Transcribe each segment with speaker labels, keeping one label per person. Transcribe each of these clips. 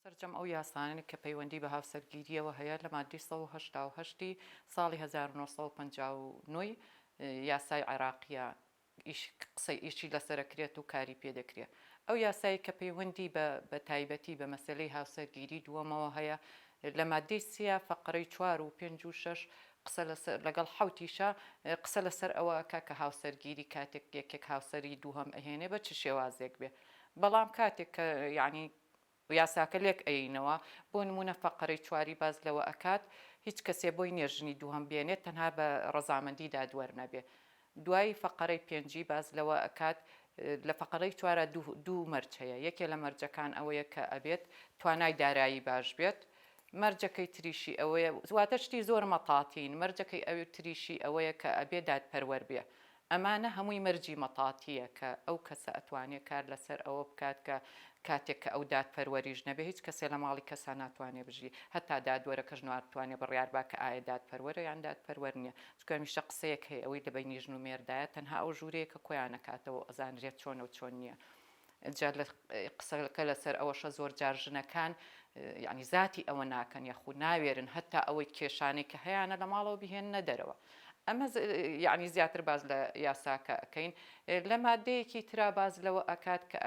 Speaker 1: سەرجەم ئەو یاسانانی کە پەیوەندی بە هاوسەرگیریەوە هەیە لە مادەی 1970 ساڵی 1959 یاسای عێراقیە قسەی ئیشی لەسەرەکرێت و کاری پێدەکرێت. ئەو یاسایی کە پەیوەندی بە تایبەتی بە مەسلەی هاوسەرگیری دووەمەوە هەیە لە مادەی سیا فەقرەی 4 و 5 و 6 قسە لەگەڵ حوتیشە قسە لەسەر ئەوە کە هاوسەرگیری کاتێک یەکێک هاوسەری دووهەم ئەهێنێ بە چ شێوازێک بێ. بەڵام کاتێک کە یعنی یاساکە لێک ئەینەوە بۆ نمونە فەقەرەی 4 باز لەوە ئەکات هیچ کەسێ بۆی نێژنی دووهەم بێنێت تەنها بە ڕەزامەندی دادوەر نەبێ. دوای فەقەرەی 5 باز لەوە ئەکات لە فەقەرەی 4 دوو مەرجەیە، یەکێ لە مەرجەکان ئەوەیە کە ئەبێت توانای دارایی باش بێت، مەرجەکەی تریشی ئەوەیە زواتە شتی زۆر مەتاتین، مەرجەکەی ئەوێ تریشی ئەوەیە کە ئەبێ دادپەروەر بێ. ئەمانە هەمووی مەرجی مەتاتیە کە ئەو کەسە ئەتوانێت کار لەسەر ئەوە بکات کە کاتێک کە ئەو دادپەروەریش نەبێ هیچ کەسێ لە ماڵی کەسا ناتوانێ بژی، هەتا دادوەرەکەش ناتوانێت بڕیار با کە ئایا دادپەروەرە یان دادپەروەر نییە. چونکە هەمیشە قسەیەک هەیە ئەوەی لەبەینی ژن و مێردایە تەنها ئەو ژوورەیە کە کۆیان نەکاتەوە ئەزانرێت چۆن و چۆن نییە. جا لە قسەکە لەسەر ئەوەشە زۆر جار ژنەکان یعنی زاتی ئەوە ناکەن یەخود ناوێرن هەتا ئەوەی کێشانەی کە هەیەە لە ماڵەوە بهێننە دەرەوە. ئەمە یعنی زیاتر باز لە یاساکە ئەەکەین لە مادەیەکی ترا باز لەوە ئەکات کە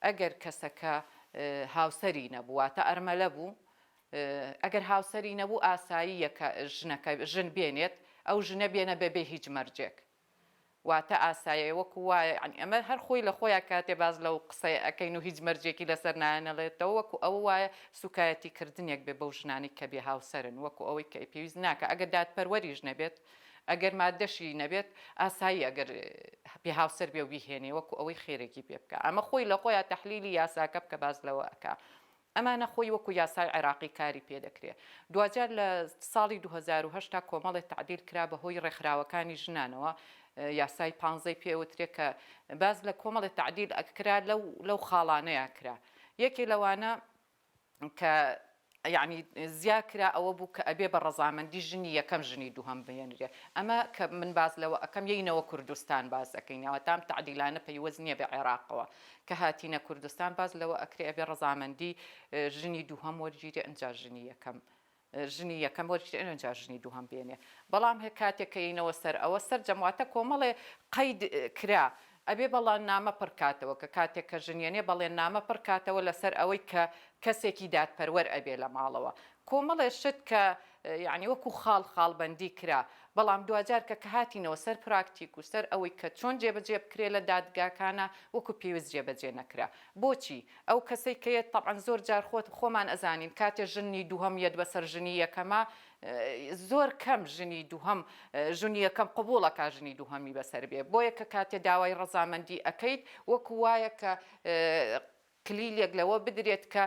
Speaker 1: ئەگەر کەسەکە هاوسەری نەبوواتە ئەرمەلە بوو، ئەگەر هاوسەری نەبوو ئاساییە کە ژن بێنێت ئەو ژنە بێنە بەبێ هیچ مەرجێک. واتە ئاسایە وەکو وایە ئەمە هەر خۆی لە خۆیان کاتێ باز لەو قسەی ئەەکەین و هیچ مەرجێکی لەسەر نانەڵێتەوە وەکو ئەو وایە سوکایەتی کردنێک بێ بەو ژنانی کە بێ هاوسەرن، وەکو ئەوەی کە پێویست ناکە ئەگەر دادپەروەریش نەبێت ئەگەر مادەشی نەبێت ئاسایی ئەگەر بێ هاوسەر بێ و بیهێنێ وەکو ئەوەی خێرێکی پێ بکە. ئەمە خۆی لە خۆیان تەحلیلی یاساکە بکە باز لەوە ئەکا. ئەمانە خۆی وەکو یاسای عێراقی کاری پێدەکرێت. دوجار لە ساڵی 2010 کۆمەڵی تعدیل کرا بەهۆی ڕێکخراوەکانی ژنانەوە یاسای 15 پێوترێت کە باز لە کۆمەڵی تعدیل ئەکرا لەو خاڵانەیە کرا. یەکێ لەوانە کە یعنی زیاکرا ئەوە بوو کە ئەبێ بە ڕەزامەندی ژنی یەکەم ژنی دووهەم بێنرێ. ئەمە کە من باز لەوە ئەەکەم یەینەوە کوردستان باز ئەەکەینەوە تام تعدیلانە پەیوەست نییە بە عێراقەوە کە هاتینە کوردستان باز لەوە ئەکرێ ئەبێ ڕەزامەندی ژنی دووهەم وەرگیرێ ئەنجا ژنی یەکەم وەرگیرێ ئەنجا ژنی دووهەم بێنێ. بەڵام هێ کاتێک کە یەینەوە سەر ئەوە سەر جەماواتە کۆمەڵێ قەید کرا ئەبێ بەڵام نامە پڕکاتەوە کە کاتێک کە ژنیێنێ بەڵێن نامە پڕکاتەوە لەسەر ئەوەی کە کەسێکی دادپەروەر ئەبێ لە ماڵەوە. کۆمەڵێ شت کە یعنی وەکو خاڵبەندی کرا، بەڵام دوجار کە هاتینەوە سەر پراکتیک و سەر ئەوەی کە چۆن جێبەجێ بکرێ لە دادگاکانە وەکو پێویست جێبەجێ نەکرا. بۆچی؟ ئەو کەسەی کەیت طبعاً زۆر جار خۆمان ئەزانین کاتێ ژنی دووهەم یەت بەسەر ژنی یەکەمە زۆر کەم ژنی دووهەم ژنی یەکەم قبوڵەکە ژنی دووهەمی بەسەر بێ. بۆیە کە کاتێ داوای ڕەزامەندی ئەەکەیت وەکو وایە کە کلیلێک لەوە بدرێت کە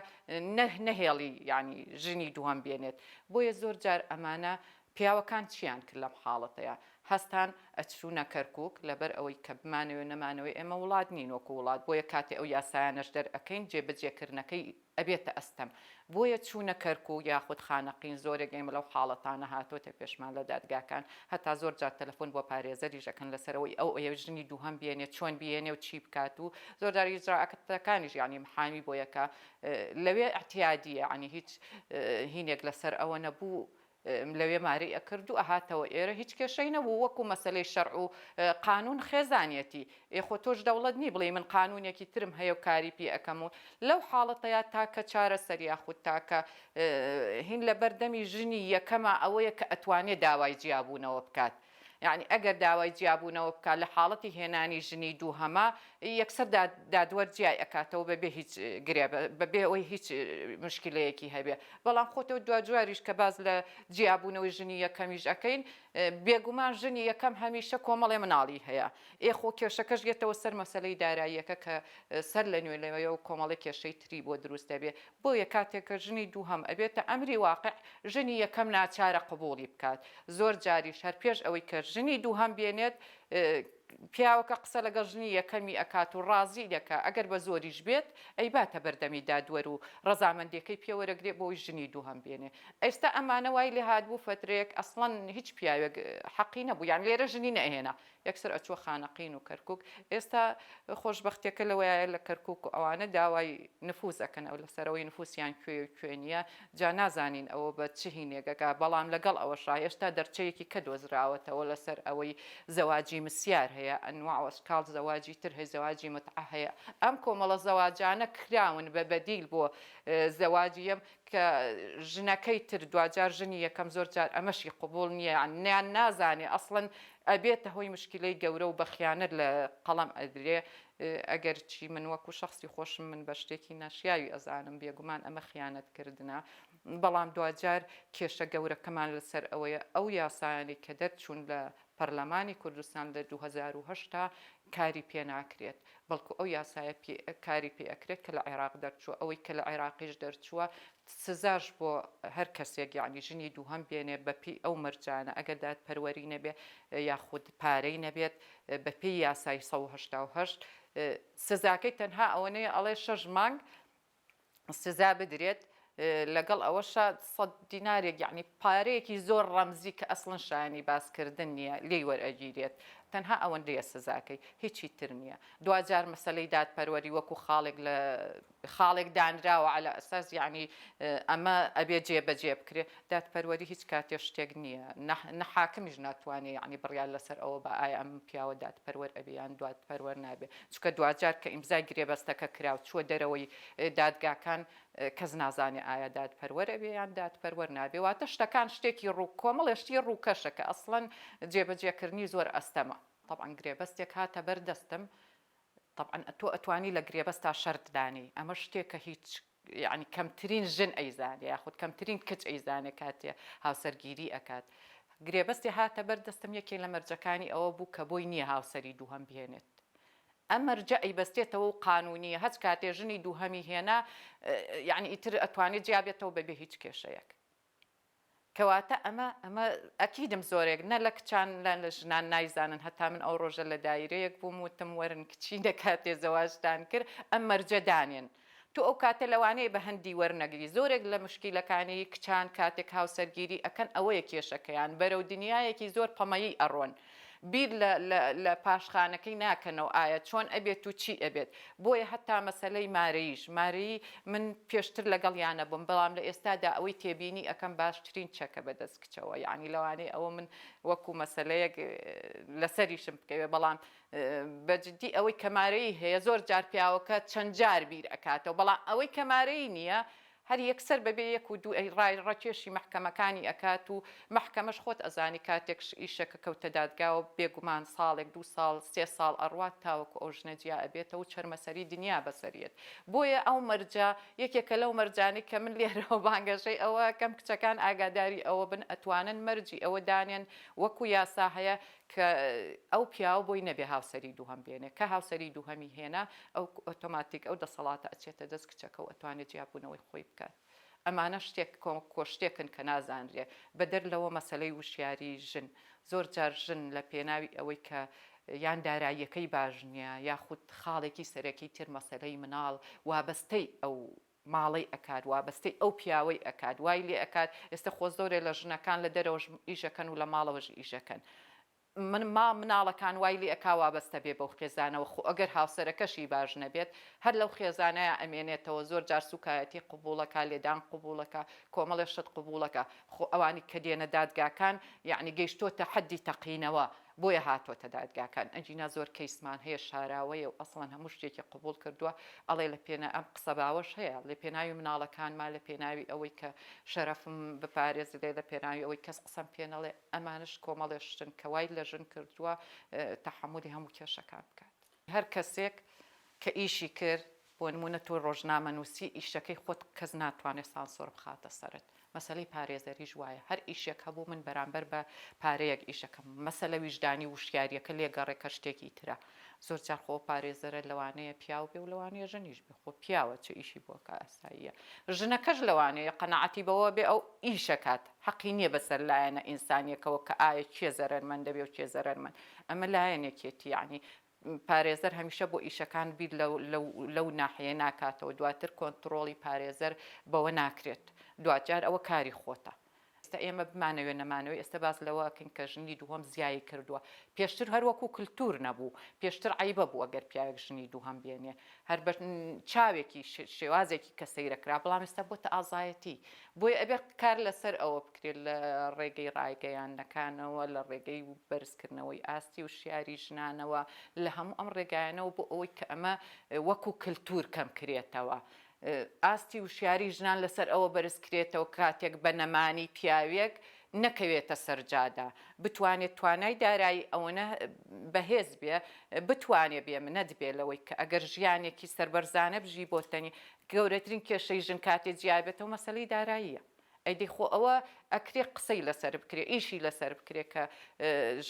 Speaker 1: نەهێڵی ینی ژنی دووهەم بێنێت. بۆیە زۆر جار ئەمانە پیاوەکان چیان کرد لەم حاڵەتەیە هەستان ئەچوونە کەرکووک لەبەر ئەوەی کە بمانەوێ نەمانەوەی ئێمە وڵات نین وەکو وڵات. بۆیە کاتێ ئەو یاسایانەش دەرئەکەین جێبەجێکردنەکەی ئەبێتە ئەستەم. بۆیە چوونە کەرکووک یاخود خانەقین زۆرێک ئێمە لەو حاڵەتانە هاتۆتە پێشمان لە دادگاکان هەتا زۆر جار تەلەفۆن بۆ پارێزەریش ئەکەن لەسەرەوەی ئەو ژنی دووهەم بێنێت چۆن بێنێ و چی بکات و زۆر جار ئیجراءەکەتەکانیش ینی محامی بۆیەکە لەوێ احتیادیە ینی هیچ هینێک لەسەر ئەوە نەبوو لەوێ ماری ئەکرد و ئەهاتەوە ئێرە هیچ کێشەی نەبوو وەکو مەسلەی شەرع و قانون خێزانێتی خۆ تۆش دەوڵەت نی بڵێ من قانونێکی ترم هەیە و کاری پێ ئەەکەم و لەو حاڵەتەیە تاکە چارەسەر یاخود تاکە هین لە بەردەمی ژنی یەکەمە ئەوەیە کە ئەتوانێت داوای جیابوونەوە بکات. یعنی ئەگەر داوای جیابوونەوە بکات لە حاڵەتی هێنانی ژنی دووهەمە یەکسەر دادوەرجیای ئەکاتەوە بەبێ هیچ بەبێ ئەوەی هیچ مشکلەیەکی هەبێ. بەڵام خۆتەوە دوجاریش کە باز لە جیابوونەوەی ژنی یەکەمیش ئەەکەین بێگومان ژنی یەکەم هەمیشە کۆمەڵێ مناڵی هەیە. خۆ کێشەکەش گێتەوە سەر مەسەلەی داراییەکە کە سەر لە نوێ لەوەیە و کۆمەڵی کێشەی تری بۆ دروست دەبێ. بۆیە کاتێک کە ژنی دووهەم ئەبێتە ئەمری واقع ژنی یەکەم ناچارە قبوڵی بکات. زۆر جاریش هەر پێش ئەوەی کە ژنی دووهەم بێنێت پیاوەکە قسە لەگەڵ ژنی یەکەمی ئەکات و ڕازی دەکا ئەگەر بە زۆریش بێت ئەی باتە بەردەمی دادوەر و ڕەزامەندیەکەی پێوەرەگرێ بۆی ژنی دووهەم بێنێ ئێستا ئەمانە وای لێ هاتبوو فترێک ئەسڵەن هیچ پیاوێک حەقی نەبوو یان لێرە ژنی نەهێنا یەکسەر ئەچوە خانەقین و کەرکک ئێستا خۆشببختیەکە لەوەیە لە کەرکک و ئەوانە داوای نفوس ئەکەن ئەو لەسەرەوەی نفوسیان کوێ نییە جا نازانین ئەوە بە چ هینێکەکە بەڵام لەگەڵ ئەوەشا هێشتا دەرچەیەکی کە دۆزراوەتەوە لەسەر ئەوەی زەواجی مسیار هەیە ئەنواع وەشکاڵ زەواجی تر هەیە زەواجی متعە هەیە ئەم کۆمەڵە زەواجانە کراون بە بەدیل بۆ زەواجی ئەم کە ژنەکەی تر دوجار ژنی یەکەم زۆر جار ئەمەشی قوبوڵ نییە نیان نازانێ ئەسڵەن ئەبێتە هۆی مشکلەی گەورە و بە خیانەت لە قەڵەم ئەدرێ ئەگەر چی من وەکو شخصی خۆشم من بە شتێکی ناشیاوی ئەزانم بێگومان ئەمە خیانەتکردنە بەڵام دوجار کێشە گەورەکەمان لەسەر ئەوەیە ئەو یاسایانی کە دەرچوون لە پەرلەمانی کوردستان لە 2010 کاری پێ ناکرێت بەڵکو ئەو یاسایە کاری پێ ئەکرێت کە لە عێراق دەرچووە ئەوەی کە لە عێراقیش دەرچووە سزاش بۆ هەر کەسێک یعنی ژنی دووهەم بێنێ بەپی ئەو مەرجانە ئەگەر دادپەروەری نەبێت یاخود پارەی نەبێت بەپی یاسای 1970 سزاکەی تەنها ئەوەنەیە ئەڵێ 6 مانگ سزا بدرێت لەگەڵ ئەوەشە 100 دینارێک یعنی پارەیەکی زۆر ڕەمزی کە ئەسڵن شایانی باسکردن نییە لێی وەرئەگیرێت تەنها ئەوەندەیە سزاکەی هیچی تر نییە دوجار مەسلەی دادپەروەری وەکو خاڵێک دانراوە على ئەساس یعنی ئەمە ئەبێ جێبەجێ بکرێ دادپەروەری هیچ کاتێ شتێک نییە نەحاکمیش ناتوانێت یعنی بڕیان لەسەر ئەوە بە ئایا ئەم پیاوە دادپەروەر ئەبیان دادپەروەر نابێت چکە دوجار کە ئیمزای گرێبەستەکە کراو چووە دەرەوەی دادگاکان کەس نازانێ ئایا دادپەروەر ئەبێ یان دادپەروەر نابێ واتە شتەکان شتێکی ڕووکۆمەڵێشتی ڕووکەشە کە ئەسڵەن جێبەجێکردنی زۆر ئەستەمە طبعا گرێبەستێک هاتە بەردەستم طبعا تۆ ئەتوانی لە گرێبەستا شەرت دانی ئەمە شتێکە هیچ یعنی کەمترین ژن ئەیزانێ یاخود کەمترین کچ ئەیزانێ کاتێ هاوسەرگیری ئەکات گرێبەستی هاتە بەردەستم یەکێ لە مەرجەکانی ئەوە بوو کە بۆی نییە هاوسەری دووهەم بهێنێت ئەم مەرجە ئەیبەستێتەوە و قانونیە هەچ کاتێ ژنی دووهەمی هێنا یعنی ئیتر ئەتوانێت جیابێتەوە بەبێ هیچ کێشەیەک کەواتە ئەمە ئەکیدم زۆرێک نە لە کچان لە ژنان نایزانن هەتا من ئەو ڕۆژە لە دایرەیەک بووم وتم وەرن کچی دەکاتێ زەواجتان کرد ئەم مەرجە دانێن تو ئەو کاتە لەوانەیە بە هەندی وەرنەگری زۆرێک لە مشکیلەکانی کچان کاتێک هاوسەرگیری ئەکەن ئەوەیە کێشەکەیان بەرەو دنیایەکی زۆر پەمەیی ئەڕۆن بیر لە پاشخانەکەی ناکەنەوە ئایا چۆن ئەبێت و چی ئەبێت بۆیە هەتا مەسلەی مارەیش مارەی من پێشتر لەگەڵیانە بووم بەڵام لە ئێستادا ئەوەی تێبینی ئەەکەم باشترین چەکە بەدەست کچەوە یعنی لەوانەیە ئەوە من وەکو مەسلەیەک لەسەریشم بکەوێ بەڵام بەجددی ئەوەی کەمارەی هەیە زۆر جار پیاوەکە چەند جار بیر ئەکاتەوە بەڵام ئەوەی کەمارەی نییە هەر یەکسەر بەبێ یەک و دوو ڕای ڕەکێشی مەحکەمەکانی ئەکات و مەحکەمەش خۆت ئەزانی کاتێک ئیشەکە کەوتە دادگاوە بێگومان ساڵێک 2 ساڵ 3 ساڵ ئەڕوات تاوەکو ئەو ژنە جیا ئەبێتەوە و چەرمەسەری دنیا بەسەریت بۆیە ئەو مەرجە یەکێکە لەو مەرجانی کە من لێرەوە بانگەشەی ئەوە کەم کچەکان ئاگاداری ئەوە بن ئەتوانن مەرجی ئەوە دانێن وەکو یاسا هەیە کە ئەو پیاوە بۆی نەبێ هاوسەری دووهەم بێنێ کە هاوسەری دووهەمی هێنا ئەو ئۆتۆماتیک ئەو دەسەڵاتە ئەچێتە دەست کچەکە و ئەتوانێت جیاببوونەوەی خۆی بکات ئەمانە شتێک کۆشتێکن کە نازانرێ بەدەر لەوە مەسلەی وشیاری ژن زۆر جار ژن لە پێناوی ئەوەی کە یان داراییەکەی باش نییە یاخود خاڵێکی سەرەکی تر مەسلەی مناڵ وابەستەی ئەو ماڵی ئەکات وابەستەی ئەو پیاوەی ئەکات وای لێ ئەکات ئێستا خۆ زۆرێ لە ژنەکان لە دەرەوەش ئیشەکەن و لە ماڵەوەش ئیشەکەن من مناڵەکان وای لێ ئەکا وابەستە بێ بەو خێزانەوە خۆ ئەگەر هاوسەرەکەشی باش نەبێت هەر لەو خێزانەیە ئەمێنێتەوە زۆر جار سوکایەتی قوبوڵەکە لێدان قوبوڵەکە کۆمەڵێ شت قوبوڵەکە خۆ ئەوانی کە دێنە دادگاکان یعنی گەیشتۆتە حەدی تەقینەوە بۆیە هاتۆتە دادگاکان ئەنجینا زۆر کەیسمان هەیە شاراوەیە و ئەسڵەن هەموو شتێکی قوبول کردووە ئەڵێ لە پێنە ئەم قسە باوەش هەیە لە پێناوی مناڵەکانمان لە پێناوی ئەوەی کە شەرەفم بپارێز لێ لە پێناوی ئەوەی کەس قسەم پێنەڵێ ئەمانش کۆمەڵێ شتن کە وای لە ژن کردووە تەحملی هەموو کێشەکان بکات هەر کەسێک کە ئیشی کرد بۆ نمونە تۆ ڕۆژنامە نووسی ئیشەکەی خۆت کەس ناتوانێت سانسۆر بخاتە سەرت مەسەلەی پارێزەریش وایە هەر ئیشێک هەبوو من بەرامبەر بە پارەیەک ئیشەکەم مەسەلە ویژدانی وشیاریەکە لێگەڕێکە شتێکی ترە زۆر جار خۆ پارێزەرە لەوانەیە پیاو بێ و لەوانەیە ژنیش بێ خۆ پیاوە چه ئیشی بۆ کە ئاساییە ژنەکەش لەوانەیە قەنەعەتی بەوە بێ ئەو ئیشەکات حەقی نییە بەسەر لایەنە ئینسانیەکەوە کە ئایا کێ زەرەرمەندە بێ و کێ زەرەرمەند ئەمە لایەنێکێتی یعنی پارێزەر هەمیشە بۆ ئیشەکان بیر لەو ناحەیە ناکاتەوە دواتر کۆنتترۆڵی پارێزەر بەوە ناکرێت دوجار ئەوە کاری خۆتە ئێمە بمانەوێ نەمانەوەی ئێستا باس لەوەکەن کە ژنی دووەم زیایی کردووە پێشتر هەروەکو کللتور نەبوو پێشتر عیبە بوو ئەگەر پیاوێک ژنی دووهەم بێنێ هەر بە چاوێکی شێوازێکی کە سەیرەکرا بەڵام ئێستا بۆتە ئازایەتی بۆی ئەبێ کار لەسەر ئەوە بکرێت لە ڕێگەی ڕایگەیاندنەکانەوە لە ڕێگەی بەرزکردنەوەی ئاستی و شیاری ژنانەوە لە هەموو ئەم ڕێگایانەوە بۆ ئەوەی کە ئەمە وەکو کللتور کەم کرێتەوە ئاستی و شیاری ژنان لەسەر ئەوە بەرزکرێتەوە کاتێک بە نەمانی پیاوێک نەکەوێتە سەرجادا بتوانێت توانای دارایی ئەوەنە بەهێز بێ بتوانێت بێ منەت بێ لەوەی کە ئەگەر ژیانێکی سربەرزانە بژی بۆتەنی گەورەترین کێشەی ژن کاتێ جیابێتەوە مەسەلەی داراییە ئەیدی خۆ ئەوە ئەکرێ قسەی لەسەر بکرێ ئیشی لەسەر بکرێ کە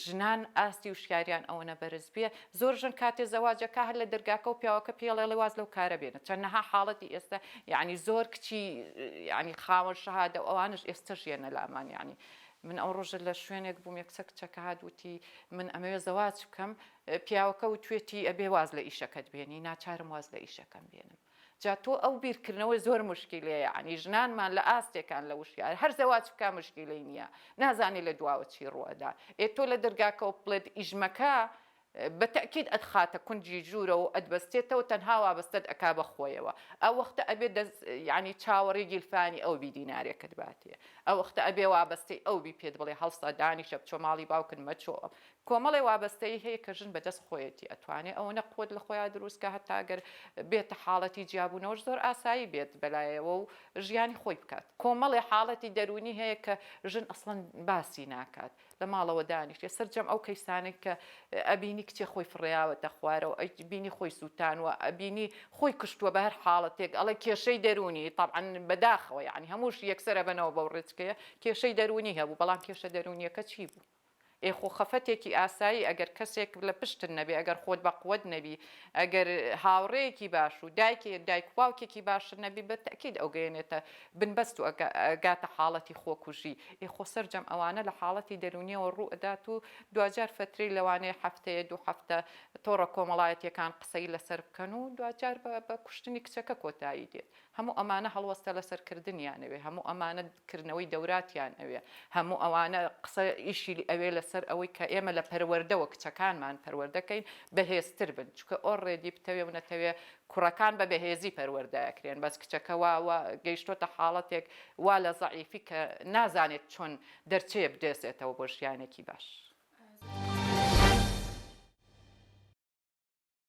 Speaker 1: ژنان ئاستی و شیاریان ئەوەنە بەرز بێ زۆر ژن کاتێ زەواجەکە هەر لە دەرگاکە و پیاوەکە پێڵێ لە واز لەو کارە بێنە چەندەها حاڵەتی ئێستا یعنی زۆر کچی ینی خاوەن شەهادە و ئەوانش ئێستا ژێنە لامان ینی من ئەو ڕۆژە لە شوێنێک بووم یەکسە کچەکە هاتووتی من ئەمەوێ زەواج بکەم پیاوەکە و توێتی ئەبێ واز لە ئیشەکەت بێنی ناچارم واز لە ئیشەکەم بێنم جا تۆ ئەو بیرکردنەوەی زۆر مشکیلەیە عنی ژنانمان لە ئاستێکان لە وشیار هەر زەواج بکە مشکیلەی نییە نازانی لە دواوە چی ڕوەدا تۆ لە دەرگاکەەوە بڵێت ئیژمەکە بەتەکید ئەدخاتە کونجی ژوورە و ئەدبەستێتەوە تەنها وابەستەت ئەکا بە خۆیەوە ئەو وەختە ئەبێ ینی چاوەڕێ گیلفانی ئەو بی دینارێکت باتێ ئەو وەختە ئەبێ وابەستەی ئەو بی پێت بڵێ هەڵستا دانیشە بچۆ ماڵی باوکن مەچۆ کۆمەڵی وابەستەی هەیە کە ژن بەدەست خۆیەتی ئەتوانێت ئەوە نەقوت لە خۆیان دروستکە هەتاگەر بێتە حاڵەتی جیابوونەوەش زۆر ئاسایی بێت بەلایەوە و ژیانی خۆی بکات کۆمەڵی حاڵەتی دەرونی هەیە کە ژن ئەسڵەن باسی ناکات لە ماڵەوە دانیشتێ سەررجەم ئەو کەیسانێک کە ئەبینی کچێ خۆی فڕیاوەتە خوارەوە ئەبینی خۆی سووتانوە ئەبینی خۆی کشتووە بە هەر حاڵەتێک ئەڵێ کێشەی دەرونی تاعاان بەداخەوە یعنی هەمووش یەکسرە بنەوە بەو ڕێچکەیە کێشەی دەرونی هەبوو بەڵام کێشە دەرونیەکە چی بوو خۆ خەفەتێکی ئاسایی ئەگەر کەسێک لە پشتن نەبێ ئەگەر خۆت بە قوت نەبی ئەگەر هاوڕەیەکی باش و دایک باوکێکی باشتر نەبی بە تەکید ئەو گەێنێتە بنبەست و ئەگاتە حاڵەتی خۆکوژی خۆ سەررجەم ئەوانە لە حاڵەتی دەرونیەوە ڕوو ئەدات و دوجار فتری لەوانەیە هەفتەیە دوو هەفتە تۆڕە کۆمەڵایەتیەکان قسەی لەسەر بکەن و دوجار بە کوشتنی کچەکە کۆتایی دێت هەموو ئەمانە هەڵوەستە لەسەرکردنیانەوێ هەموو ئەمانە کردنەوەی دەوراتیان ئەوێ هەموو ئەوانە قسە ئیشی ئەوێ لەسەر ئەوەی کە ئێمە لە پەروەردەوە کچەکانمان پەروەردەکەین بەهێزتر بن چکە ئۆڕێدی بتەوێ و نەتەوێ کوڕەکان بە بەهێزی پەروەردەکرێن بەس کچەکە وا گەیشتۆتە حاڵەتێک وا لە زەعیفی کە نازانێت چۆن دەرچێ بدێسێتەوە بۆ ژیانێکی باش.